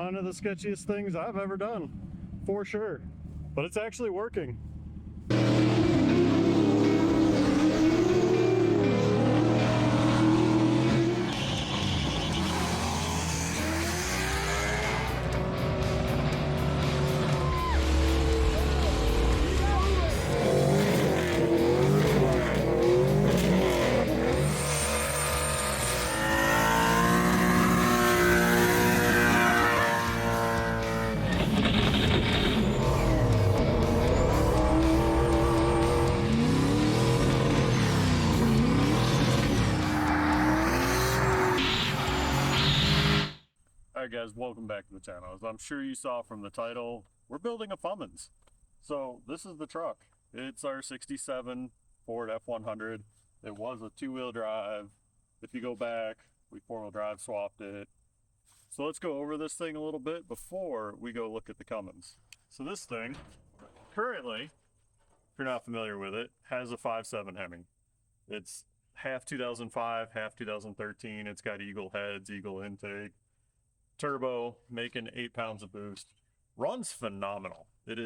one of the sketchiest things I've ever done, for sure. But it's actually working. Alright guys, welcome back to the channel. As I'm sure you saw from the title, we're building a Fummins. So this is the truck. It's our 67 Ford F100. It was a two-wheel drive. If you go back, we four-wheel drive swapped it. So let's go over this thing a little bit before we go look at the Cummins. So this thing, currently, if you're not familiar with it, has a 5.7 Hemming. It's half 2005, half 2013. It's got eagle heads, eagle intake. Turbo, making 8 pounds of boost. Runs phenomenal. It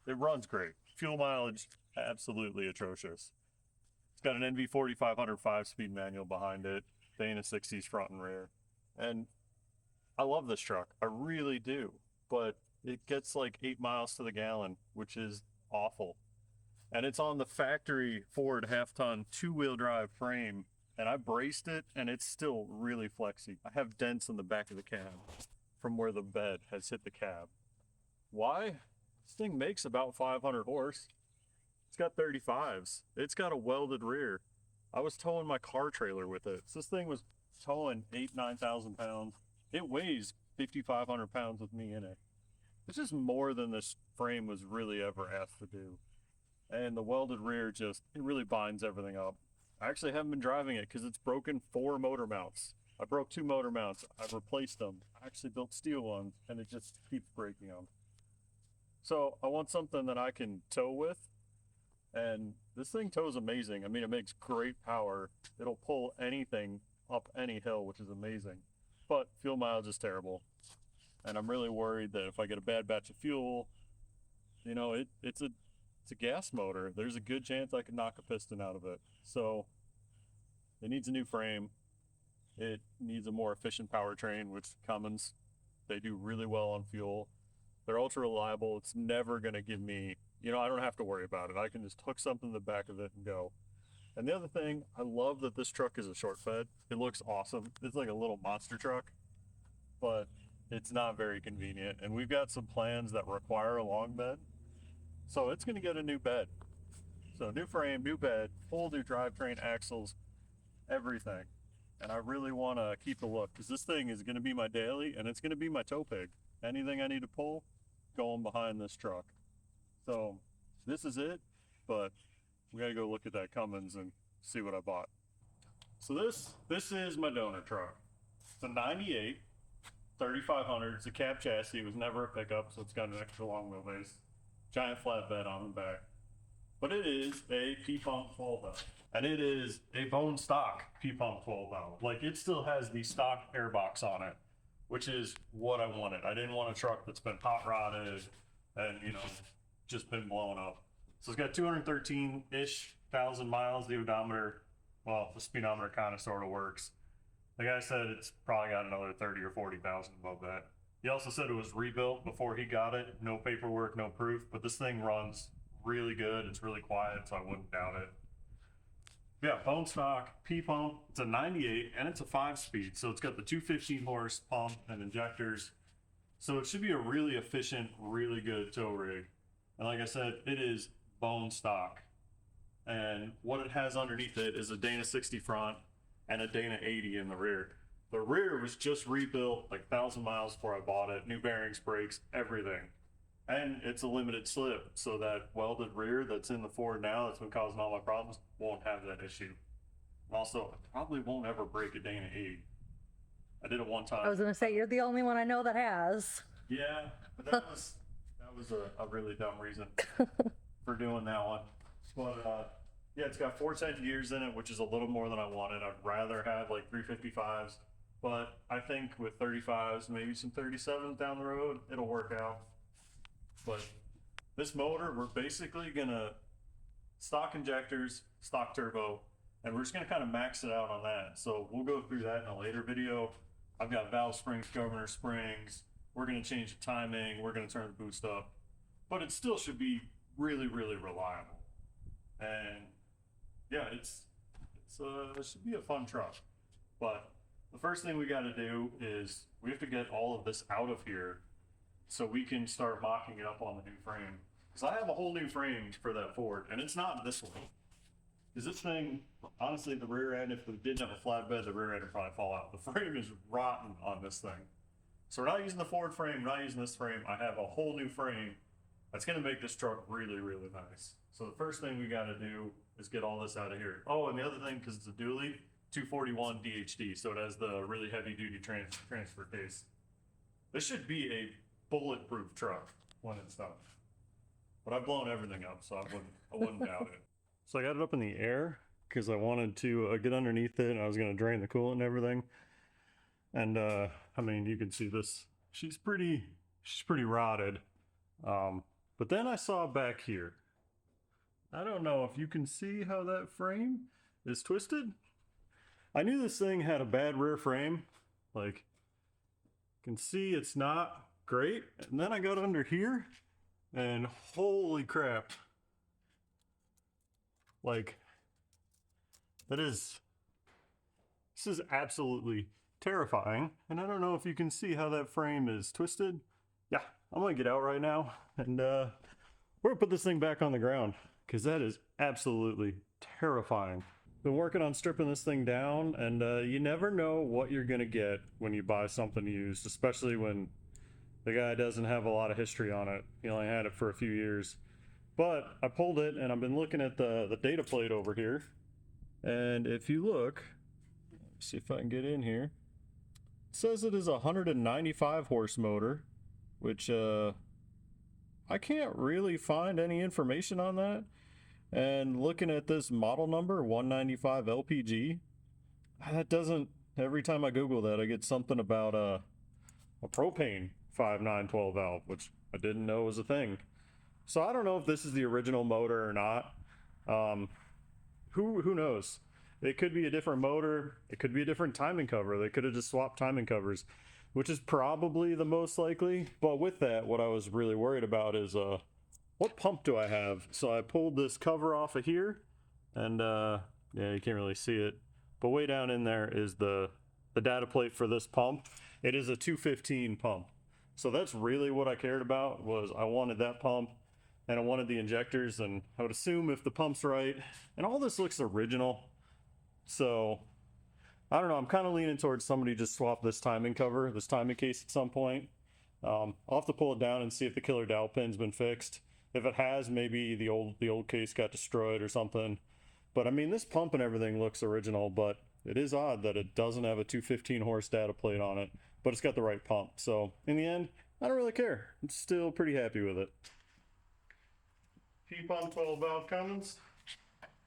runs great. Fuel mileage, absolutely atrocious. It's got an NV4500 5-speed manual behind it, Dana 60s front and rear. And I love this truck, I really do. But it gets like 8 miles to the gallon, which is awful. And it's on the factory Ford half-ton two-wheel drive frame. And I braced it, and it's still really flexy. I have dents in the back of the cab from where the bed has hit the cab. Why? This thing makes about 500 horse. It's got 35s. It's got a welded rear. I was towing my car trailer with it. So this thing was towing 9,000 pounds. It weighs 5,500 pounds with me in it. It's just more than this frame was really ever asked to do. And the welded rear it really binds everything up. I actually haven't been driving it because it's broken 4 motor mounts. I broke 2 motor mounts. I've replaced them. I actually built steel ones, and it just keeps breaking them. So I want something that I can tow with, and this thing tows amazing. I mean, it makes great power. It'll pull anything up any hill, which is amazing. But fuel mileage is terrible, and I'm really worried that if I get a bad batch of fuel, you know, it's a gas motor. There's a good chance I could knock a piston out of it. So it needs a new frame. It needs a more efficient powertrain, which Cummins, they do really well on fuel. They're ultra reliable. It's never going to give me, you know, I don't have to worry about it. I can just hook something to the back of it and go. And the other thing, I love that this truck is a short bed. It looks awesome. It's like a little monster truck, but it's not very convenient. And we've got some plans that require a long bed. So it's going to get a new bed. So new frame, new bed, full new drivetrain, axles, everything. And I really want to keep the look because this thing is going to be my daily and it's going to be my tow pig. Anything I need to pull, going behind this truck. So this is it, but we got to go look at that Cummins and see what I bought. So this is my donor truck. It's a 98 3500. It's a cab chassis. It was never a pickup, so it's got an extra long wheelbase. Giant flatbed on the back. But it is a P-pump 12 valve. And it is a bone stock P-pump 12 valve. Like, it still has the stock airbox on it, which is what I wanted. I didn't want a truck that's been hot rodded and, you know, just been blown up. So it's got 213-ish thousand miles. The odometer, well, the speedometer kind of sort of works. The guy said it's probably got another 30 or 40,000 above that. He also said it was rebuilt before he got it. No paperwork, no proof, but this thing runs really good. It's really quiet, so I wouldn't doubt it. Yeah, bone stock, P-pump. It's a 98 and it's a 5-speed. So it's got the 215 horse pump and injectors. So it should be a really efficient, really good tow rig. And like I said, it is bone stock. And what it has underneath it is a Dana 60 front and a Dana 80 in the rear. The rear was just rebuilt like 1,000 miles before I bought it. New bearings, brakes, everything. And it's a limited slip, so that welded rear that's in the Ford now that's been causing all my problems won't have that issue. And also, I probably won't ever break a Dana 80. I did it one time. I was going to say, you're the only one I know that has. Yeah, but that was a really dumb reason for doing that one. But yeah, it's got 410 gears in it, which is a little more than I wanted. I'd rather have like 355s. but I think with 35s, maybe some 37s down the road, it'll work out. But this motor, we're basically gonna stock injectors, stock turbo, and we're just gonna kind of max it out on that. So we'll go through that in a later video. I've got valve springs, governor springs. We're gonna change the timing. We're gonna turn the boost up, but it still should be really, really reliable. And yeah, it should be a fun truck. But the first thing we got to do is we have to get all of this out of here so we can start mocking it up on the new frame. Because I have a whole new frame for that Ford, and it's not this one. Because this thing, honestly, the rear end, if we didn't have a flatbed, the rear end would probably fall out. The frame is rotten on this thing. So we're not using the Ford frame, we're not using this frame. I have a whole new frame that's going to make this truck really, really nice. So the first thing we got to do is get all this out of here. Oh, and the other thing, because it's a dually, 241 DHD, so it has the really heavy duty transfer case. This should be a bulletproof truck when it's done. But I've blown everything up, so I wouldn't doubt it. So I got it up in the air because I wanted to get underneath it, and I was going to drain the coolant and everything. And I mean, you can see this. She's pretty rotted. But then I saw back here. I don't know if you can see how that frame is twisted. I knew this thing had a bad rear frame. Like, you can see it's not great. And then I got under here, and holy crap. Like, this is absolutely terrifying. And I don't know if you can see how that frame is twisted. Yeah, I'm gonna get out right now, and we're gonna put this thing back on the ground, because that is absolutely terrifying. Been working on stripping this thing down, and you never know what you're gonna get when you buy something used, especially when the guy doesn't have a lot of history on it. He only had it for a few years. But I pulled it, and I've been looking at the data plate over here, and if you look, let's see if I can get in here, it says it is a 195 horse motor, which I can't really find any information on that. And looking at this model number, 195 LPG, that doesn't, every time I Google that, I get something about a propane 5.912 valve, which I didn't know was a thing. So I don't know if this is the original motor or not. Who knows? It could be a different motor. It could be a different timing cover. They could have just swapped timing covers, which is probably the most likely. But with that, what I was really worried about is what pump do I have? So I pulled this cover off of here, and yeah, you can't really see it, but way down in there is the data plate for this pump. It is a 215 pump. So that's really what I cared about, was I wanted that pump, and I wanted the injectors, and I would assume if the pump's right, and all this looks original. So I don't know, I'm kind of leaning towards somebody just swap this timing cover, this timing case at some point. I'll have to pull it down and see if the killer dowel pin's been fixed. If it has, maybe the old case got destroyed or something. But I mean, this pump and everything looks original, but it is odd that it doesn't have a 215 horse data plate on it, but it's got the right pump. So in the end, I don't really care. I'm still pretty happy with it. P-pump 12 valve Cummins,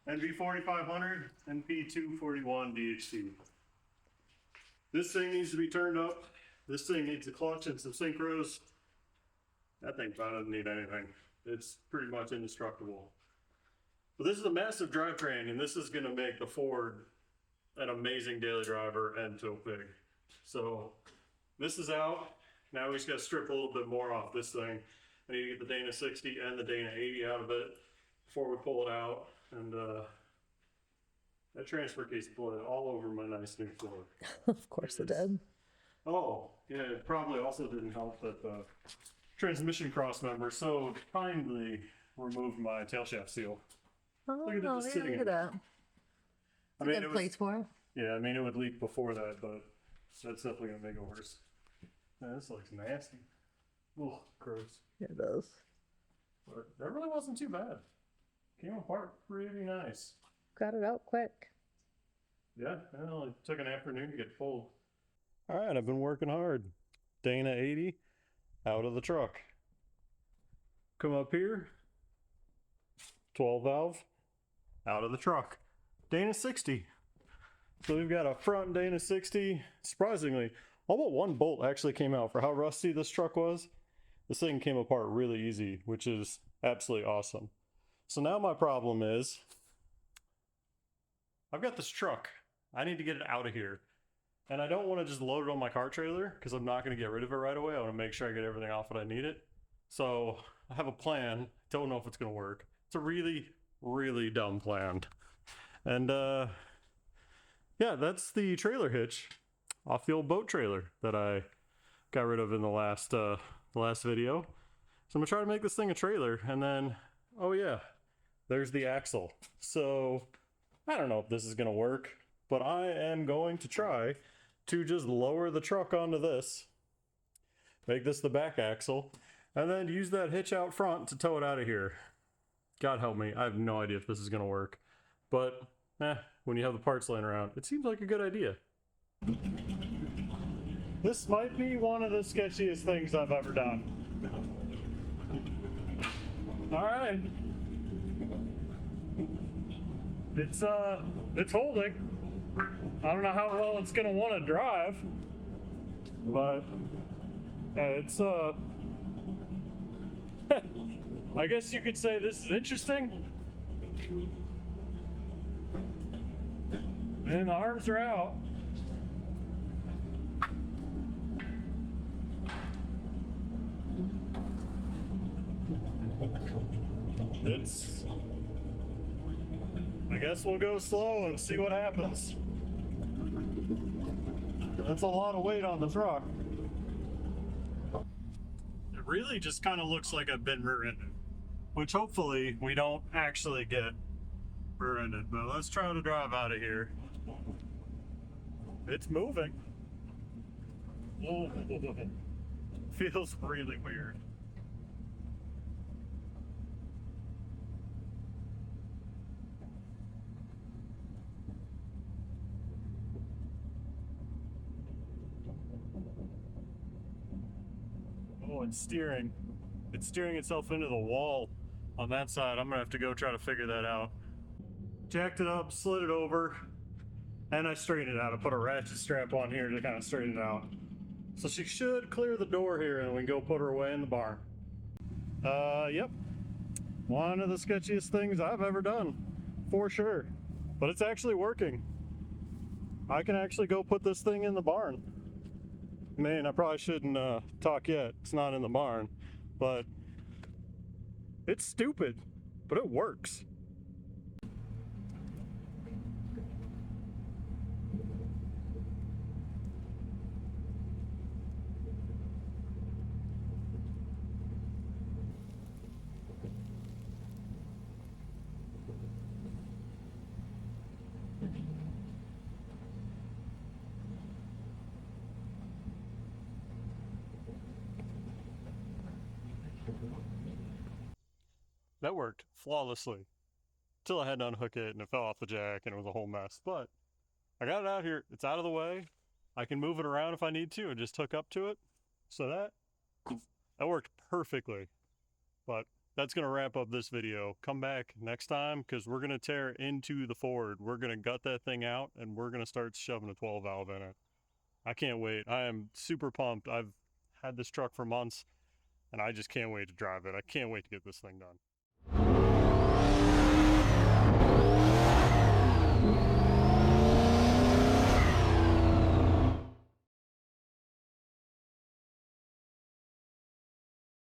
NV4500, and P241 DHT. This thing needs to be turned up. This thing needs a clutch and some synchros. That thing probably doesn't need anything. It's pretty much indestructible. But this is a massive drivetrain, and this is going to make the Ford an amazing daily driver and tow pig. So this is out. Now we just got to strip a little bit more off this thing. I need to get the Dana 60 and the Dana 80 out of it before we pull it out. And that transfer case bled all over my nice new floor. Of course it did. Oh, yeah, it probably also didn't help that the transmission cross member so kindly removed my tail shaft seal. Oh, Look at it no, just yeah, sitting look in at that. I mean, Good it was, place for it. yeah, I mean, it would leak before that, but that's definitely gonna make it worse. Yeah, this looks nasty. Oh, gross. Yeah, it does. But that really wasn't too bad. Came apart pretty nice. Got it out quick. Yeah, well, it took an afternoon to get full. All right, I've been working hard. Dana 80 out of the truck. Come up here. 12 valve out of the truck. Dana 60. So we've got a front Dana 60. Surprisingly, all but one bolt actually came out. For how rusty this truck was, this thing came apart really easy, which is absolutely awesome. So now my problem is, I've got this truck. I need to get it out of here. And I don't want to just load it on my car trailer because I'm not going to get rid of it right away. I want to make sure I get everything off when I need it. So I have a plan. Don't know if it's going to work. It's a really, really dumb plan. And yeah, that's the trailer hitch off the old boat trailer that I got rid of in the last video. So I'm gonna try to make this thing a trailer, and then, oh yeah, there's the axle. So I don't know if this is gonna work, but I am going to try to just lower the truck onto this, make this the back axle, and then use that hitch out front to tow it out of here. God help me, I have no idea if this is gonna work, but when you have the parts laying around, it seems like a good idea. This might be one of the sketchiest things I've ever done. All right. It's holding. I don't know how well it's gonna want to drive, but it's I guess you could say this is interesting. And the arms are out. I guess we'll go slow and see what happens. That's a lot of weight on the truck. It really just kind of looks like I've been rear-ended, which hopefully we don't actually get rear-ended, but let's try to drive out of here. It's moving. Oh, feels really weird. Oh, it's steering. It's steering itself into the wall on that side. I'm gonna have to go try to figure that out. Jacked it up, slid it over, and I straightened it out. I put a ratchet strap on here to kind of straighten it out. So she should clear the door here and we can go put her away in the barn. Yep. One of the sketchiest things I've ever done, for sure. But it's actually working. I can actually go put this thing in the barn. Man, I probably shouldn't talk yet. It's not in the barn, but it's stupid, but it works. That worked flawlessly. Till I had to unhook it and it fell off the jack and it was a whole mess. But I got it out here. It's out of the way. I can move it around if I need to and just hook up to it. So that worked perfectly. But that's going to wrap up this video. Come back next time because we're going to tear into the Ford. We're going to gut that thing out and we're going to start shoving a 12 valve in it. I can't wait. I am super pumped. I've had this truck for months and I just can't wait to drive it. I can't wait to get this thing done.